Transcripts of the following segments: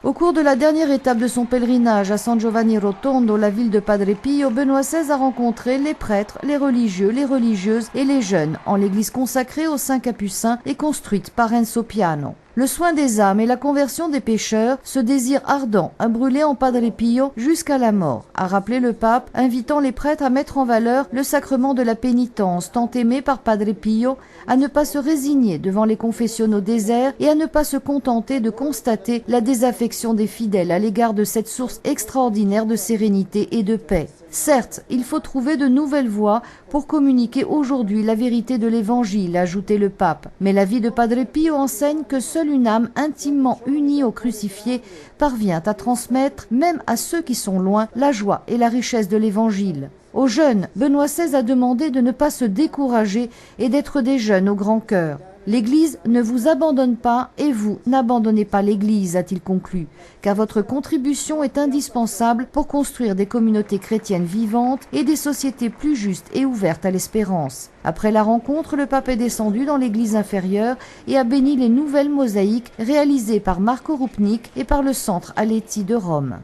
Au cours de la dernière étape de son pèlerinage à San Giovanni Rotondo, la ville de Padre Pio, Benoît XVI a rencontré les prêtres, les religieux, les religieuses et les jeunes en l'église consacrée aux Saints Capucins et construite par Renzo Piano. Le soin des âmes et la conversion des pécheurs, ce désir ardent a brûlé en Padre Pio jusqu'à la mort, a rappelé le pape, invitant les prêtres à mettre en valeur le sacrement de la pénitence, tant aimé par Padre Pio, à ne pas se résigner devant les confessionnaux déserts et à ne pas se contenter de constater la désaffection des fidèles à l'égard de cette source extraordinaire de sérénité et de paix. Certes, il faut trouver de nouvelles voies pour communiquer aujourd'hui la vérité de l'Évangile, a ajouté le pape. Mais la vie de Padre Pio enseigne que seule une âme intimement unie au crucifié parvient à transmettre, même à ceux qui sont loin, la joie et la richesse de l'Évangile. Aux jeunes, Benoît XVI a demandé de ne pas se décourager et d'être des jeunes au grand cœur. L'Église ne vous abandonne pas et vous n'abandonnez pas l'Église, a-t-il conclu, car votre contribution est indispensable pour construire des communautés chrétiennes vivantes et des sociétés plus justes et ouvertes à l'espérance. Après la rencontre, le pape est descendu dans l'église inférieure et a béni les nouvelles mosaïques réalisées par Marco Rupnik et par le Centre Aletti de Rome.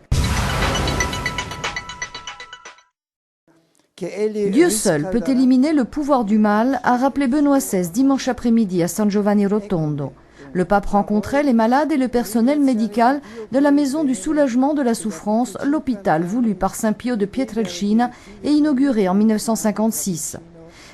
Dieu seul peut éliminer le pouvoir du mal, a rappelé Benoît XVI dimanche après-midi à San Giovanni Rotondo. Le pape rencontrait les malades et le personnel médical de la Maison du Soulagement de la Souffrance, l'hôpital voulu par Saint Pio de Pietrelcina et inauguré en 1956.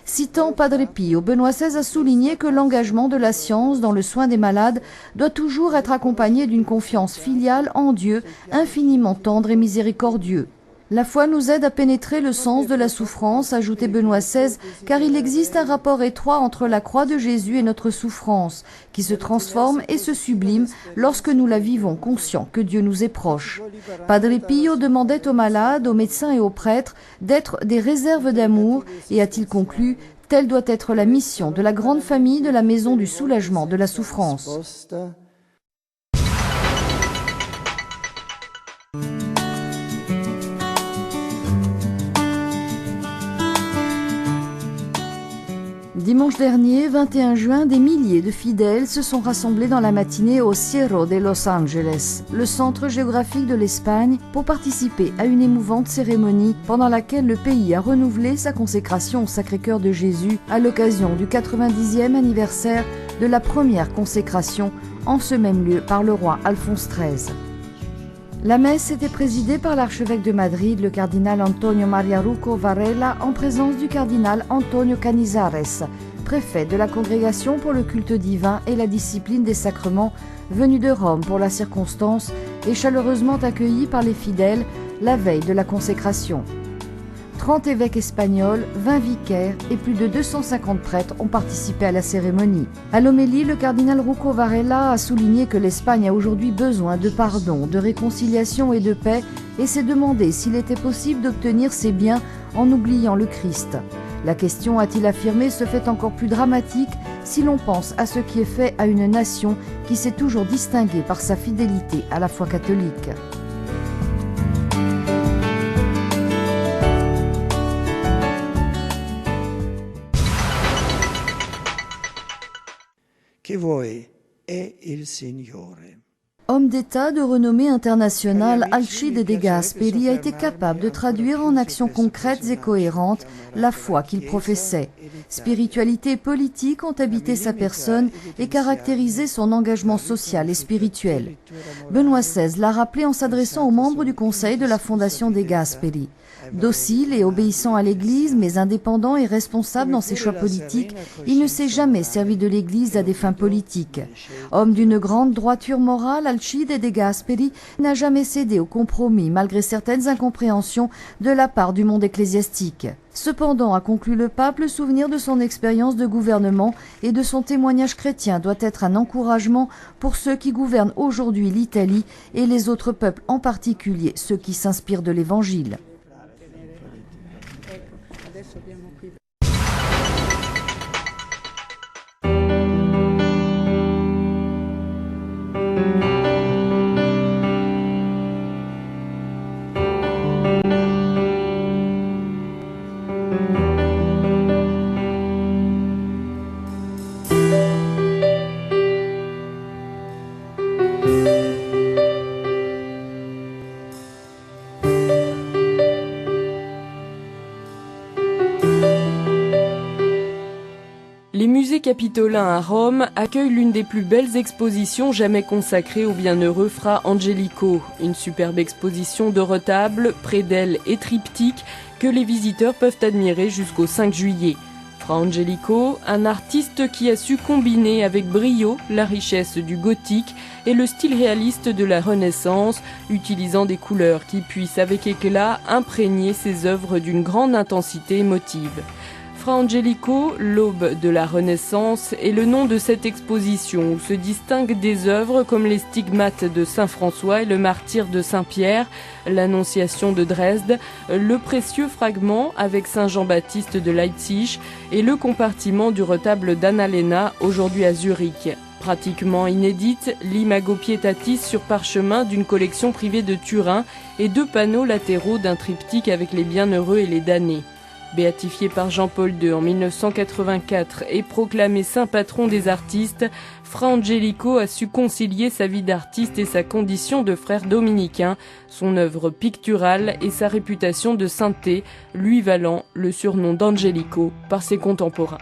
Citant Padre Pio, Benoît XVI a souligné que l'engagement de la science dans le soin des malades doit toujours être accompagné d'une confiance filiale en Dieu, infiniment tendre et miséricordieux. La foi nous aide à pénétrer le sens de la souffrance, ajoutait Benoît XVI, car il existe un rapport étroit entre la croix de Jésus et notre souffrance, qui se transforme et se sublime lorsque nous la vivons conscients que Dieu nous est proche. Padre Pio demandait aux malades, aux médecins et aux prêtres d'être des réserves d'amour et a-t-il conclu, telle doit être la mission de la grande famille de la Maison du Soulagement de la Souffrance. Dimanche dernier, 21 juin, des milliers de fidèles se sont rassemblés dans la matinée au Cerro de Los Angeles, le centre géographique de l'Espagne, pour participer à une émouvante cérémonie pendant laquelle le pays a renouvelé sa consécration au Sacré-Cœur de Jésus à l'occasion du 90e anniversaire de la première consécration en ce même lieu par le roi Alphonse XIII. La messe était présidée par l'archevêque de Madrid, le cardinal Antonio Maria Rouco Varela, en présence du cardinal Antonio Canizares, préfet de la Congrégation pour le culte divin et la discipline des sacrements, venu de Rome pour la circonstance et chaleureusement accueilli par les fidèles la veille de la consécration. 30 évêques espagnols, 20 vicaires et plus de 250 prêtres ont participé à la cérémonie. À l'homélie, le cardinal Rouco Varela a souligné que l'Espagne a aujourd'hui besoin de pardon, de réconciliation et de paix et s'est demandé s'il était possible d'obtenir ces biens en oubliant le Christ. La question, a-t-il affirmé, se fait encore plus dramatique si l'on pense à ce qui est fait à une nation qui s'est toujours distinguée par sa fidélité à la foi catholique. Homme d'État de renommée internationale, Alcide De Gasperi a été capable de traduire en actions concrètes et cohérentes la foi qu'il professait. Spiritualité et politique ont habité sa personne et caractérisé son engagement social et spirituel. Benoît XVI l'a rappelé en s'adressant aux membres du conseil de la Fondation De Gasperi. Docile et obéissant à l'Église, mais indépendant et responsable dans ses choix politiques, il ne s'est jamais servi de l'Église à des fins politiques. Homme d'une grande droiture morale, Alcide De Gasperi n'a jamais cédé au compromis malgré certaines incompréhensions de la part du monde ecclésiastique. Cependant, a conclu le pape, le souvenir de son expérience de gouvernement et de son témoignage chrétien doit être un encouragement pour ceux qui gouvernent aujourd'hui l'Italie et les autres peuples, en particulier ceux qui s'inspirent de l'Évangile. musée capitolin à Rome accueille l'une des plus belles expositions jamais consacrées au bienheureux Fra Angelico. Une superbe exposition de retables, prédelles et triptyques que les visiteurs peuvent admirer jusqu'au 5 juillet. Fra Angelico, un artiste qui a su combiner avec brio la richesse du gothique et le style réaliste de la Renaissance, utilisant des couleurs qui puissent avec éclat imprégner ses œuvres d'une grande intensité émotive. Fra Angelico, l'aube de la Renaissance, est le nom de cette exposition où se distinguent des œuvres comme les stigmates de Saint François et le martyre de Saint Pierre, l'Annonciation de Dresde, le précieux fragment avec Saint Jean-Baptiste de Leipzig et le compartiment du retable d'Annalena, aujourd'hui à Zurich. Pratiquement inédite, l'Imago Pietatis sur parchemin d'une collection privée de Turin et 2 panneaux latéraux d'un triptyque avec les bienheureux et les damnés. Béatifié par Jean-Paul II en 1984 et proclamé saint patron des artistes, Fra Angelico a su concilier sa vie d'artiste et sa condition de frère dominicain, son œuvre picturale et sa réputation de sainteté, lui valant le surnom d'Angelico par ses contemporains.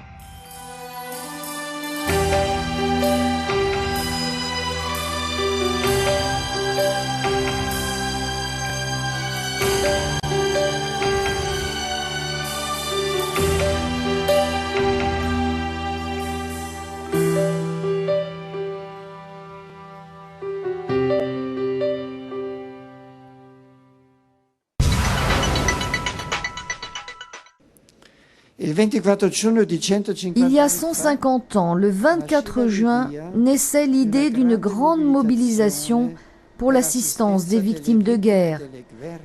Il y a 150 ans, le 24 juin, naissait l'idée d'une grande mobilisation pour l'assistance des victimes de guerre,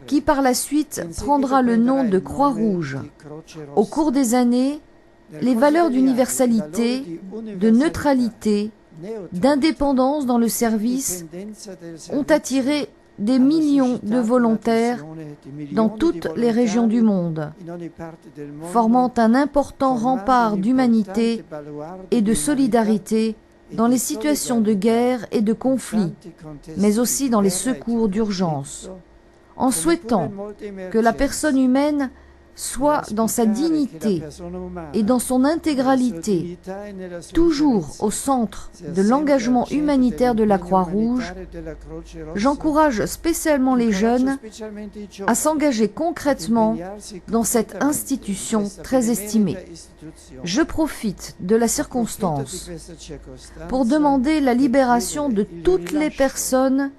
qui par la suite prendra le nom de Croix-Rouge. Au cours des années, les valeurs d'universalité, de neutralité, d'indépendance dans le service ont attiré des millions de volontaires dans toutes les régions du monde, formant un important rempart d'humanité et de solidarité dans les situations de guerre et de conflit, mais aussi dans les secours d'urgence, en souhaitant que la personne humaine soit dans sa dignité et dans son intégralité, toujours au centre de l'engagement humanitaire de la Croix-Rouge. J'encourage spécialement les jeunes à s'engager concrètement dans cette institution très estimée. Je profite de la circonstance pour demander la libération de toutes les personnes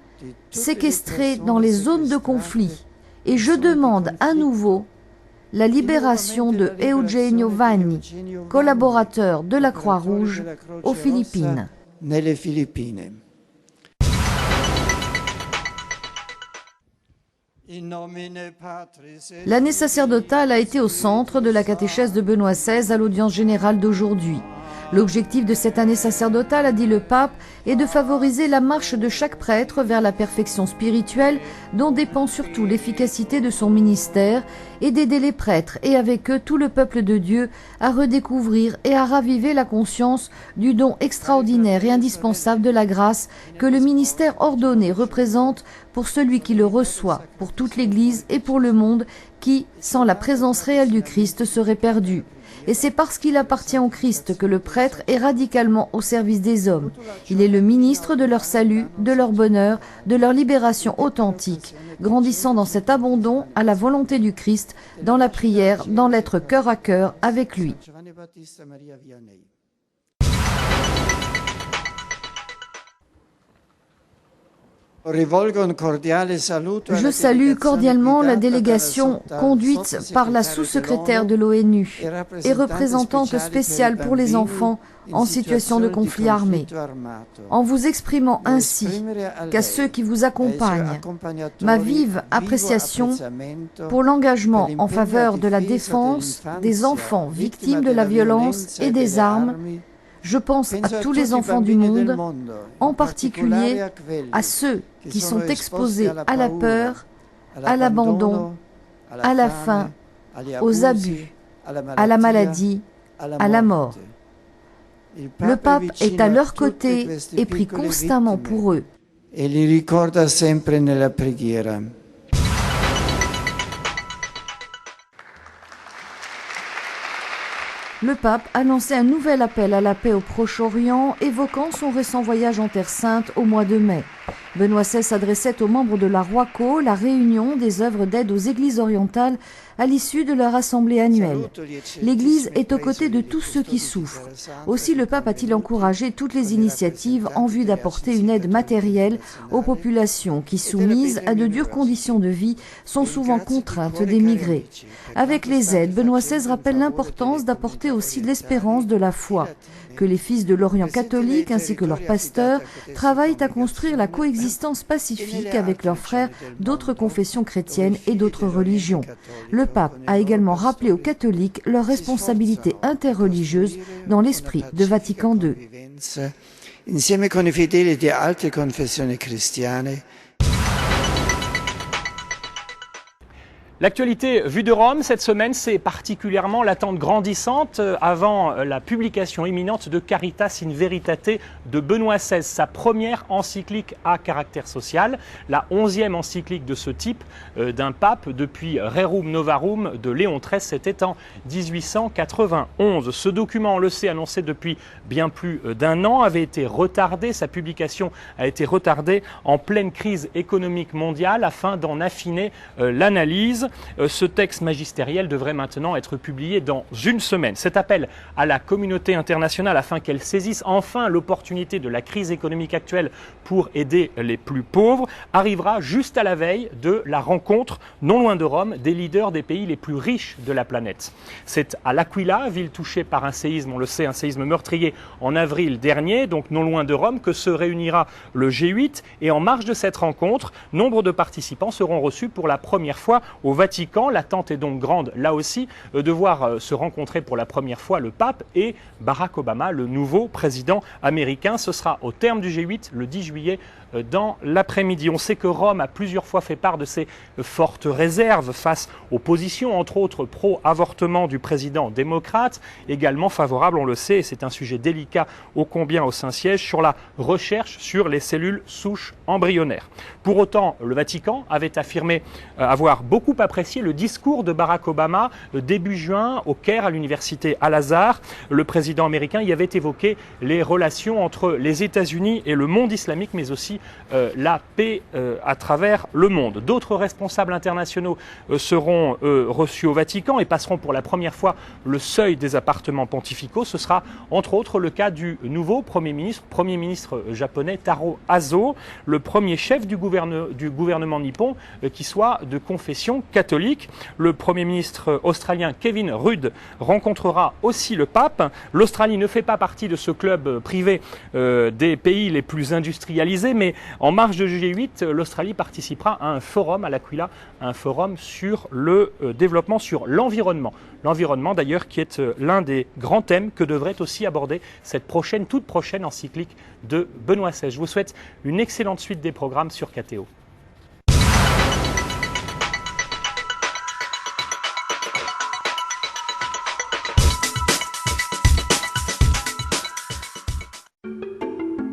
séquestrées dans les zones de conflit et je demande à nouveau la libération de Eugenio Vanni, collaborateur de la Croix-Rouge aux Philippines. L'année sacerdotale a été au centre de la catéchèse de Benoît XVI à l'audience générale d'aujourd'hui. L'objectif de cette année sacerdotale, a dit le pape, est de favoriser la marche de chaque prêtre vers la perfection spirituelle dont dépend surtout l'efficacité de son ministère et d'aider les prêtres et avec eux tout le peuple de Dieu à redécouvrir et à raviver la conscience du don extraordinaire et indispensable de la grâce que le ministère ordonné représente pour celui qui le reçoit, pour toute l'Église et pour le monde qui, sans la présence réelle du Christ, serait perdu. Et c'est parce qu'il appartient au Christ que le prêtre est radicalement au service des hommes. Il est le ministre de leur salut, de leur bonheur, de leur libération authentique, grandissant dans cet abandon à la volonté du Christ, dans la prière, dans l'être cœur à cœur avec lui. Je salue cordialement la délégation conduite par la sous-secrétaire de l'ONU et représentante spéciale pour les enfants en situation de conflit armé, en vous exprimant ainsi qu'à ceux qui vous accompagnent ma vive appréciation pour l'engagement en faveur de la défense des enfants victimes de la violence et des armes. Je pense à tous les enfants du monde, en particulier à ceux qui sont exposés à la peur, à l'abandon, à la faim, aux abus, à la maladie, à la mort. Le pape est à leur côté et prie constamment pour eux. Le pape a lancé un nouvel appel à la paix au Proche-Orient, évoquant son récent voyage en Terre Sainte au mois de mai. Benoît XVI s'adressait aux membres de la ROACO, la réunion des œuvres d'aide aux églises orientales, à l'issue de leur assemblée annuelle. L'Église est aux côtés de tous ceux qui souffrent. Aussi, le pape a-t-il encouragé toutes les initiatives en vue d'apporter une aide matérielle aux populations qui, soumises à de dures conditions de vie, sont souvent contraintes d'émigrer. Avec les aides, Benoît XVI rappelle l'importance d'apporter aussi de l'espérance de la foi, que les fils de l'Orient catholique ainsi que leurs pasteurs travaillent à construire la coexistence pacifique avec leurs frères d'autres confessions chrétiennes et d'autres religions. Le pape a également rappelé aux catholiques leur responsabilité interreligieuse dans l'esprit de Vatican II. Insieme con i fedeli di altre confessioni cristiane. L'actualité vue de Rome cette semaine, c'est particulièrement l'attente grandissante avant la publication imminente de Caritas in Veritate de Benoît XVI, sa première encyclique à caractère social, la 11e encyclique de ce type d'un pape depuis Rerum Novarum de Léon XIII, c'était en 1891. Ce document, on le sait, annoncé depuis bien plus d'un an, avait été retardé, sa publication a été retardée en pleine crise économique mondiale afin d'en affiner l'analyse. Ce texte magistériel devrait maintenant être publié dans une semaine. Cet appel à la communauté internationale afin qu'elle saisisse enfin l'opportunité de la crise économique actuelle pour aider les plus pauvres arrivera juste à la veille de la rencontre, non loin de Rome, des leaders des pays les plus riches de la planète. C'est à L'Aquila, ville touchée par un séisme, on le sait, un séisme meurtrier en avril dernier, donc non loin de Rome, que se réunira le G8. Et en marge de cette rencontre, nombre de participants seront reçus pour la première fois au Vatican. L'attente est donc grande, là aussi, de voir se rencontrer pour la première fois le pape et Barack Obama, le nouveau président américain. Ce sera au terme du G8, le 10 juillet, dans l'après-midi. On sait que Rome a plusieurs fois fait part de ses fortes réserves face aux positions, entre autres pro-avortement du président démocrate, également favorable, on le sait, et c'est un sujet délicat ô combien au Saint-Siège, sur la recherche sur les cellules souches embryonnaires. Pour autant, le Vatican avait affirmé avoir beaucoup apprécié le discours de Barack Obama début juin au Caire, à l'université Al-Azhar. Le président américain y avait évoqué les relations entre les États-Unis et le monde islamique, mais aussi la paix à travers le monde. D'autres responsables internationaux seront reçus au Vatican et passeront pour la première fois le seuil des appartements pontificaux. Ce sera entre autres le cas du nouveau Premier ministre japonais Taro Aso, le premier chef du gouvernement nippon qui soit de confession catholique. Le Premier ministre australien Kevin Rudd rencontrera aussi le pape. L'Australie ne fait pas partie de ce club privé des pays les plus industrialisés, mais en marge de G8, l'Australie participera à un forum à l'Aquila, un forum sur le développement, sur l'environnement. L'environnement d'ailleurs qui est l'un des grands thèmes que devrait aussi aborder cette toute prochaine encyclique de Benoît XVI. Je vous souhaite une excellente suite des programmes sur KTO.